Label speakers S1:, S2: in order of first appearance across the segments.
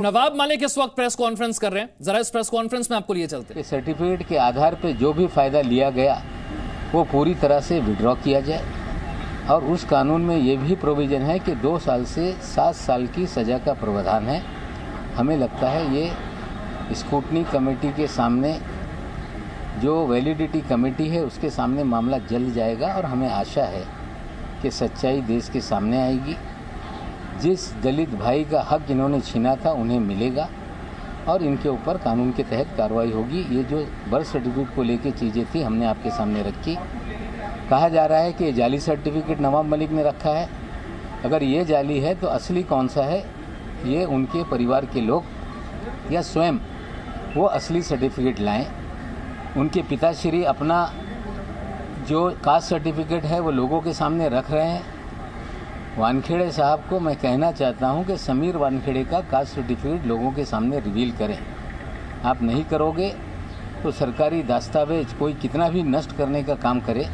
S1: नवाब मलिक इस वक्त press conference कर रहे हैं, जरा इस प्रेस कॉन्फ्रेंस में आपको लिए चलते हैं।
S2: सर्टिफिकेट के आधार पर जो भी फायदा लिया गया वो पूरी तरह से विड्रॉ किया जाए और उस कानून में ये भी प्रोविज़न है कि 2 साल से 7 साल की सज़ा का प्रावधान है। हमें लगता है ये स्क्रूटनी कमेटी के सामने, जो वैलिडिटी कमेटी है उसके सामने मामला जल्द जाएगा और हमें आशा है कि सच्चाई देश के सामने आएगी। जिस दलित भाई का हक इन्होंने छीना था उन्हें मिलेगा और इनके ऊपर कानून के तहत कार्रवाई होगी। ये जो बर्थ सर्टिफिकेट को लेके चीज़ें थी हमने आपके सामने रखी। कहा जा रहा है कि ये जाली सर्टिफिकेट नवाब मलिक ने रखा है। अगर ये जाली है तो असली कौन सा है, ये उनके परिवार के लोग या स्वयं वो असली सर्टिफिकेट लाएं। उनके पिताश्री अपना जो कास्ट सर्टिफिकेट है वो लोगों के सामने रख रहे हैं। वानखेड़े साहब को मैं कहना चाहता हूं कि समीर वानखेड़े का कास्ट सर्टिफिकेट लोगों के सामने रिवील करें। आप नहीं करोगे तो सरकारी दस्तावेज कोई कितना भी नष्ट करने का काम करे,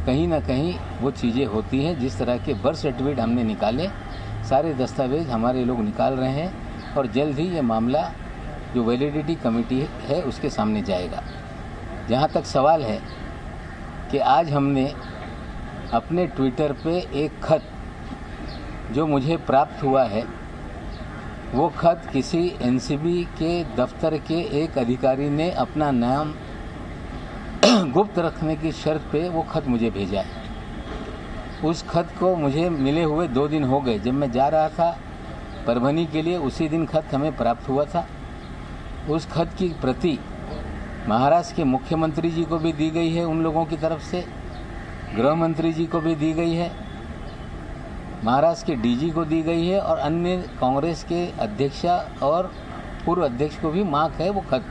S2: कहीं ना कहीं वो चीज़ें होती हैं। जिस तरह के बर्थ सर्टिफिकेट हमने निकाले, सारे दस्तावेज हमारे लोग निकाल रहे हैं और जल्द ही ये मामला जो वैलिडिटी कमेटी है उसके सामने जाएगा। जहाँ तक सवाल है कि आज हमने अपने ट्विटर पे एक खत जो मुझे प्राप्त हुआ है, वो खत किसी एनसीबी के दफ्तर के एक अधिकारी ने अपना नाम गुप्त रखने की शर्त पे वो खत मुझे भेजा है। उस खत को मुझे मिले हुए 2 दिन हो गए। जब मैं जा रहा था परभनी के लिए उसी दिन खत हमें प्राप्त हुआ था। उस खत की प्रति महाराष्ट्र के मुख्यमंत्री जी को भी दी गई है, उन लोगों की तरफ से गृह मंत्री जी को भी दी गई है, महाराष्ट्र के डीजी को दी गई है और अन्य कांग्रेस के अध्यक्षा और पूर्व अध्यक्ष को भी मांग है वो खत।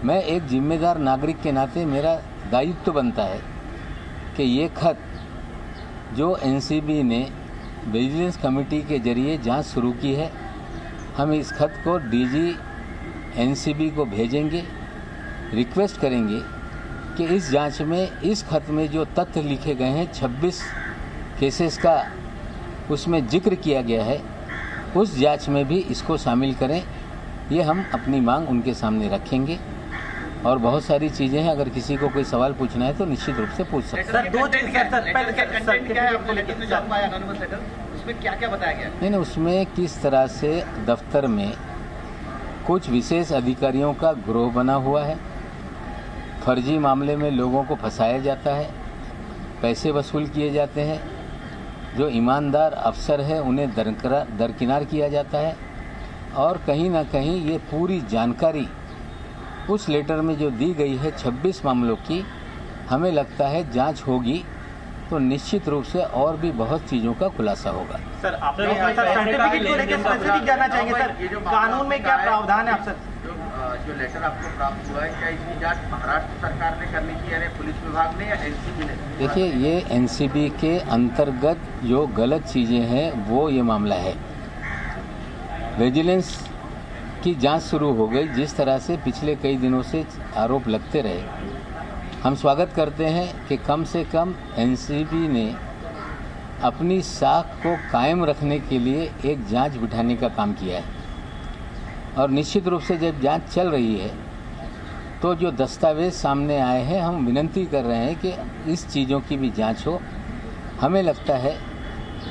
S2: मैं एक जिम्मेदार नागरिक के नाते मेरा दायित्व बनता है कि ये खत जो एनसीबी ने विजिलेंस कमेटी के जरिए जांच शुरू की है, हम इस खत को डीजी एनसीबी को भेजेंगे, रिक्वेस्ट करेंगे कि इस जांच में इस खत में जो तथ्य लिखे गए हैं 26 केसेस का उसमें जिक्र किया गया है, उस जांच में भी इसको शामिल करें। ये हम अपनी मांग उनके सामने रखेंगे और बहुत सारी चीज़ें हैं। अगर किसी को कोई सवाल पूछना है तो निश्चित रूप से पूछ सकते हैं।
S3: उसमें क्या बताया गया?
S2: नहीं, उसमें किस तरह से दफ्तर में कुछ विशेष अधिकारियों का गिरोह बना हुआ है, फर्जी मामले में लोगों को फंसाया जाता है, पैसे वसूल किए जाते हैं, जो ईमानदार अफसर है उन्हें दरकिनार किया जाता है और कहीं ना कहीं ये पूरी जानकारी उस लेटर में जो दी गई है 26 मामलों की, हमें लगता है जांच होगी तो निश्चित रूप से और भी बहुत चीज़ों का खुलासा होगा।
S3: सर, आपने सर्टिफिकेट को लेकर स्पेसिफिक जानना चाहेंगे सर, कानून में क्या प्रावधान है? आप सर
S4: जो लेटर आपको प्राप्त हुआ है, क्या इसकी जांच महाराष्ट्र सरकार ने करनी चाहिए, यानी पुलिस विभाग ने या एनसीबी ने?
S2: देखिए, ये एनसीबी के अंतर्गत जो गलत चीज़ें हैं वो ये मामला है। विजिलेंस की जांच शुरू हो गई। जिस तरह से पिछले कई दिनों से आरोप लगते रहे, हम स्वागत करते हैं कि कम से कम एनसीबी ने अपनी साख को कायम रखने के लिए एक जांच बिठाने का काम किया है और निश्चित रूप से जब जांच चल रही है तो जो दस्तावेज सामने आए हैं, हम विनती कर रहे हैं कि इस चीज़ों की भी जांच हो। हमें लगता है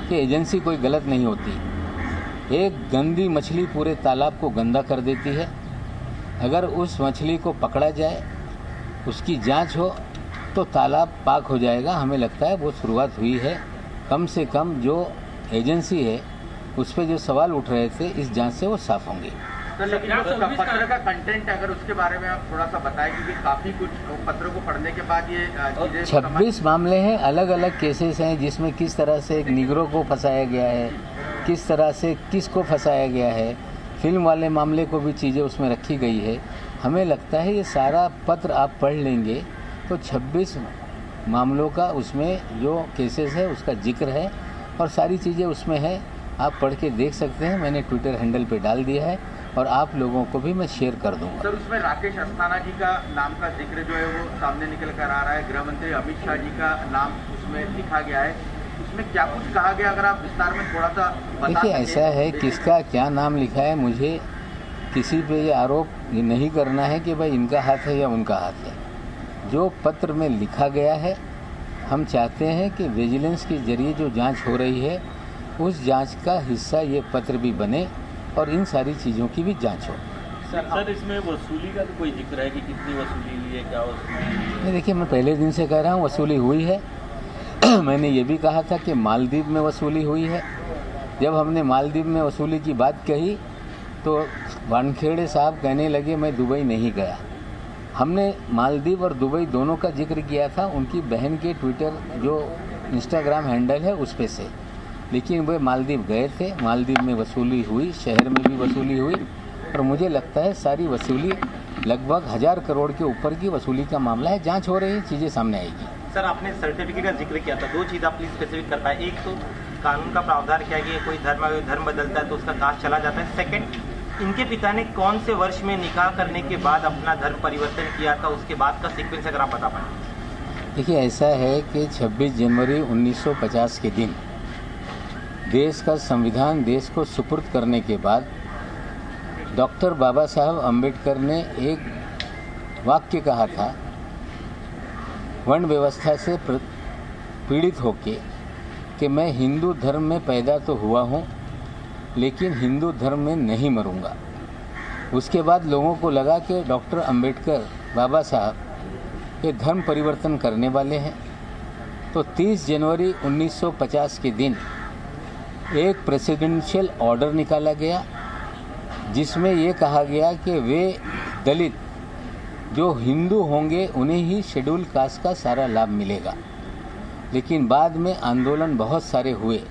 S2: कि एजेंसी कोई गलत नहीं होती। एक गंदी मछली पूरे तालाब को गंदा कर देती है। अगर उस मछली को पकड़ा जाए, उसकी जांच हो तो तालाब पाक हो जाएगा। हमें लगता है वो शुरुआत हुई है। कम से कम जो एजेंसी है उस पर जो सवाल उठ रहे थे, इस जांच से वो साफ होंगे।
S4: पत्र का कंटेंट अगर उसके बारे में आप थोड़ा सा बताएं, क्योंकि काफ़ी कुछ पत्रों को पढ़ने के बाद ये चीज़ें
S2: 26 मामले हैं, अलग अलग केसेस हैं जिसमें किस तरह से एक निगरो को फंसाया गया है, किस तरह से किसको फंसाया गया है, फिल्म वाले मामले को भी चीज़ें उसमें रखी गई है। हमें लगता है ये सारा पत्र आप पढ़ लेंगे तो 26 मामलों का उसमें जो केसेस है उसका जिक्र है और सारी चीज़ें उसमें है। आप पढ़ के देख सकते हैं। मैंने ट्विटर हैंडल पे डाल दिया है और आप लोगों को भी मैं शेयर कर दूंगा।
S4: सर, उसमें राकेश अस्थाना जी का नाम का जिक्र जो है वो सामने निकल कर आ रहा है। गृह मंत्री अमित शाह जी का नाम उसमें लिखा गया है। उसमें क्या कुछ कहा गया, अगर आप विस्तार में थोड़ा सा बता
S2: देखिए,
S4: सकें।
S2: ऐसा है किसका क्या नाम लिखा है, मुझे किसी पे ये आरोप ये नहीं करना है कि भाई इनका हाथ है या उनका हाथ है। जो पत्र में लिखा गया है, हम चाहते हैं कि विजिलेंस के जरिए जो जांच हो रही है उस जांच का हिस्सा ये पत्र भी बने और इन सारी चीज़ों की भी जांच हो।
S5: सर इसमें वसूली का तो कोई जिक्र है कि कितनी वसूली ली है, क्या वसूली?
S2: नहीं, देखिए, मैं पहले दिन से कह रहा हूँ वसूली हुई है। मैंने ये भी कहा था कि मालदीव में वसूली हुई है। जब हमने मालदीव में वसूली की बात कही तो वानखेड़े साहब कहने लगे मैं दुबई नहीं गया। हमने मालदीव और दुबई दोनों का जिक्र किया था उनकी बहन के ट्विटर जो इंस्टाग्राम हैंडल है उस पे से, लेकिन वे मालदीव गए थे। मालदीव में वसूली हुई, शहर में भी वसूली हुई और मुझे लगता है सारी वसूली लगभग 1000 करोड़ के ऊपर की वसूली का मामला है। जांच हो रही है, चीज़ें सामने आएगी।
S3: सर, आपने सर्टिफिकेट का जिक्र किया था, 2 चीज़ आप प्लीज स्पेसिफिक कर पाए। एक तो कानून का प्रावधान क्या है कि कोई धर्म बदलता है तो उसका कास्ट चला जाता है। सेकंड, इनके पिता ने कौन से वर्ष में निकाह करने के बाद अपना धर्म परिवर्तन किया था, उसके बाद का सीक्वेंस अगर आप बता पाए।
S2: देखिए, ऐसा है कि 26 जनवरी 1950 के दिन देश का संविधान देश को सुपुर्द करने के बाद डॉक्टर बाबा साहब अम्बेडकर ने एक वाक्य कहा था, वर्ण व्यवस्था से पीड़ित होके, कि मैं हिंदू धर्म में पैदा तो हुआ हूँ लेकिन हिंदू धर्म में नहीं मरूंगा। उसके बाद लोगों को लगा कि डॉक्टर अम्बेडकर बाबा साहब ये धर्म परिवर्तन करने वाले हैं, तो 30 जनवरी 1950 के दिन एक प्रेसिडेंशियल ऑर्डर निकाला गया जिसमें ये कहा गया कि वे दलित जो हिंदू होंगे उन्हें ही शेड्यूल कास्ट का सारा लाभ मिलेगा। लेकिन बाद में आंदोलन बहुत सारे हुए,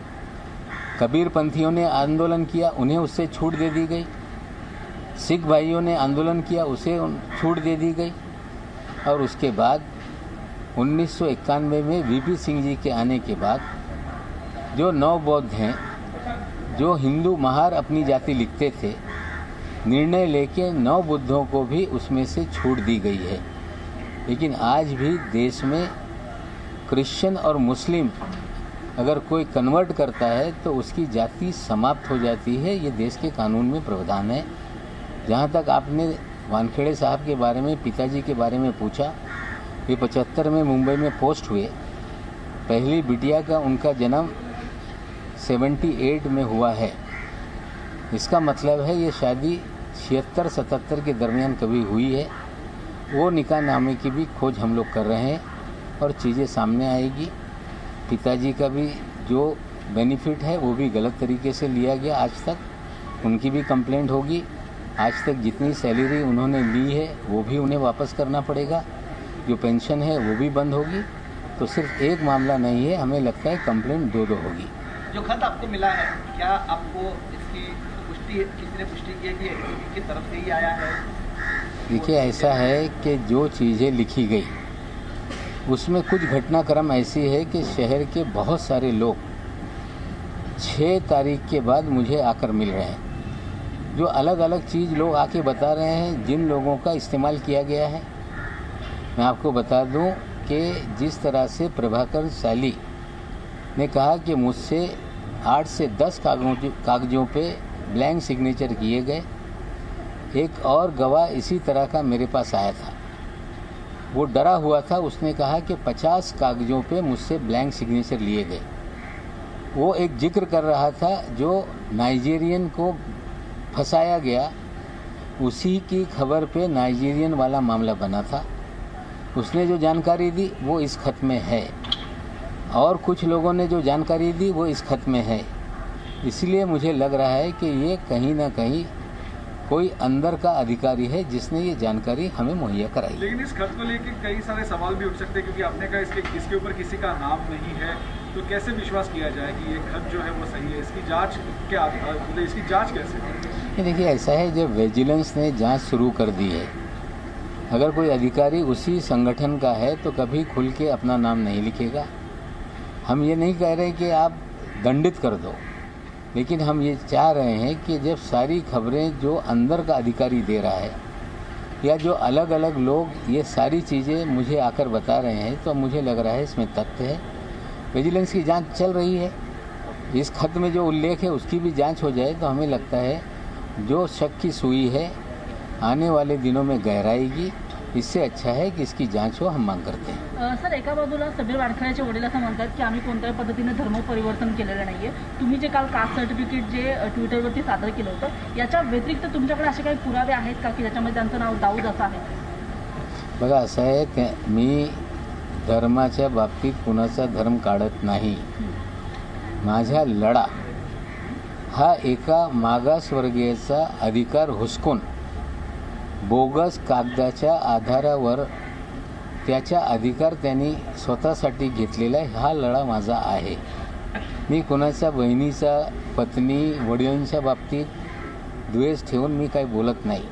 S2: कबीरपंथियों ने आंदोलन किया, उन्हें उससे छूट दे दी गई। सिख भाइयों ने आंदोलन किया, उसे छूट दे दी गई। और उसके बाद 1991 में वीपी सिंह जी के आने के बाद जो 9 बौद्ध हैं जो हिंदू महार अपनी जाति लिखते थे, निर्णय लेके 9 बुद्धों को भी उसमें से छूट दी गई है। लेकिन आज भी देश में क्रिश्चियन और मुस्लिम अगर कोई कन्वर्ट करता है तो उसकी जाति समाप्त हो जाती है। ये देश के कानून में प्रावधान है। जहाँ तक आपने वानखेड़े साहब के बारे में, पिताजी के बारे में पूछा, ये 75 में मुंबई में पोस्ट हुए। पहली बिटिया का उनका जन्म 78 में हुआ है। इसका मतलब है ये शादी 76-77 के दरमियान कभी हुई है। वो निकाह नामे की भी खोज हम लोग कर रहे हैं और चीज़ें सामने आएगी। पिताजी का भी जो बेनिफिट है वो भी गलत तरीके से लिया गया आज तक, उनकी भी कंप्लेंट होगी। आज तक जितनी सैलरी उन्होंने ली है वो भी उन्हें वापस करना पड़ेगा। जो पेंशन है वो भी बंद होगी। तो सिर्फ एक मामला नहीं है, हमें लगता है कंप्लेंट 2 होगी।
S3: जो खत आपको मिला है, क्या आपको इसकी पुष्टि किसी ने पुष्टि की है कि इनकी तरफ से ही आया है?
S2: देखिए, ऐसा है कि जो चीज़ें लिखी गई उसमें कुछ घटनाक्रम ऐसी है कि शहर के बहुत सारे लोग 6 तारीख के बाद मुझे आकर मिल रहे हैं। जो अलग अलग चीज़ लोग आके बता रहे हैं, जिन लोगों का इस्तेमाल किया गया है। मैं आपको बता दूं कि जिस तरह से प्रभाकर साली ने कहा कि मुझसे 8 से 10 कागजों पे ब्लैंक सिग्नेचर किए गए। एक और गवाह इसी तरह का मेरे पास आया था, वो डरा हुआ था। उसने कहा कि 50 कागजों पे मुझसे ब्लैंक सिग्नेचर लिए गए। वो एक जिक्र कर रहा था जो नाइजीरियन को फंसाया गया, उसी की खबर पे नाइजीरियन वाला मामला बना था। उसने जो जानकारी दी वो इस खत में है और कुछ लोगों ने जो जानकारी दी वो इस खत में है। इसलिए मुझे लग रहा है कि ये कहीं ना कहीं कोई अंदर का अधिकारी है जिसने ये जानकारी हमें मुहैया कराई।
S6: लेकिन इस खत को लेकर कई सारे सवाल भी उठ सकते हैं, क्योंकि आपने कहा इसके ऊपर किसी का नाम नहीं है, तो कैसे विश्वास किया जाए कि ये खत जो है वो सही है? इसकी जांच क्या, मतलब इसकी जांच कैसे?
S2: ये देखिए, ऐसा है, जब विजिलेंस ने जांच शुरू कर दी है, अगर कोई अधिकारी उसी संगठन का है तो कभी खुल के अपना नाम नहीं लिखेगा। हम ये नहीं कह रहे कि आप दंडित कर दो, लेकिन हम ये चाह रहे हैं कि जब सारी खबरें जो अंदर का अधिकारी दे रहा है या जो अलग अलग लोग ये सारी चीज़ें मुझे आकर बता रहे हैं, तो मुझे लग रहा है इसमें तथ्य है। विजिलेंस की जांच चल रही है। इस खत में जो उल्लेख है उसकी भी जांच हो जाए तो हमें लगता है जो शक की सुई है आने वाले दिनों में गहराएगी। इससे अच्छा है की इसकी जांच हो, हम मांग करते हैं।
S7: सर, एका बाजूला समीर वानखेडेचे वडील असं म्हणतात की आम्ही कोणत्याही पद्धतीने धर्म परिवर्तन केलेलं नाहीये। तुम्ही जे काल कास्ट सर्टिफिकेट जे ट्विटरवरती सादर केलं होतं, याच्या व्यतिरिक्त तुमच्याकडे असे काही पुरावे आहेत का की ज्याच्यामध्ये त्यांचं नाव दाऊद असं आहे?
S2: बघा, असं आहे, मी धर्माच्या बाबतीत कुणाचा धर्म काढत नाही। माझा लढा हा एका मागासवर्गीयाचा अधिकार हुसकून बोगस कागदाच्या आधारावर त्याचा अधिकार त्यांनी स्वतःसाठी घेतलेला हा लढा माझा आहे। मी कोणाच्या बहिणीचा, पत्नी, वडिलांच्या बाबतीत द्वेष ठेवून मी काही बोलत नाही।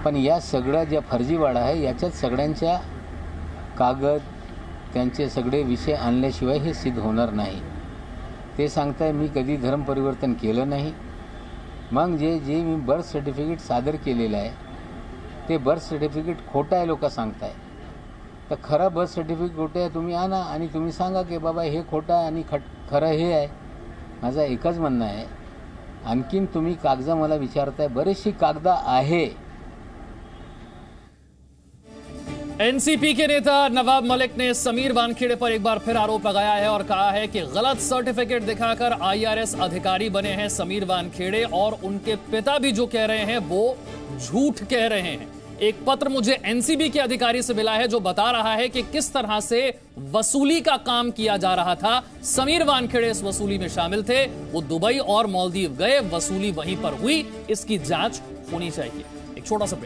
S2: पण या सगळ्या ज्या फर्जीवाडा आहे याच्यात सगळ्यांच्या कागद, त्यांचे सगळे विषय आणल्याशिवाय हे सिद्ध होणार नाही। ते सांगताय मी कधी धर्म परिवर्तन केलं नाही। मग जे मी बर्थ सर्टिफिकेट सादर केलेलं आहे ते बर्थ सर्टिफिकेट खोटं आहे लोक सांगताय। तर खरं बर्थ सर्टिफिकेट खोटं आहे तुम्ही आणा आणि तुम्ही सांगा की बाबा हे खोटं आहे आणि खरं हे आहे। माझा एकच म्हणणं आहे, आणखीन तुम्ही कागद मला विचारताय, बरीचशी कागद आहे।
S1: एनसीपी के नेता नवाब मलिक ने समीर वानखेड़े पर एक बार फिर आरोप लगाया है और कहा है कि गलत सर्टिफिकेट दिखाकर आईआरएस अधिकारी बने हैं समीर वानखेड़े और उनके पिता भी जो कह रहे हैं वो झूठ कह रहे हैं। एक पत्र मुझे एनसीबी के अधिकारी से मिला है जो बता रहा है कि किस तरह से वसूली का काम किया जा रहा था। समीर वानखेड़े इस वसूली में शामिल थे। वो दुबई और मालदीव गए, वसूली वहीं पर हुई। इसकी जांच होनी चाहिए। एक छोटा सा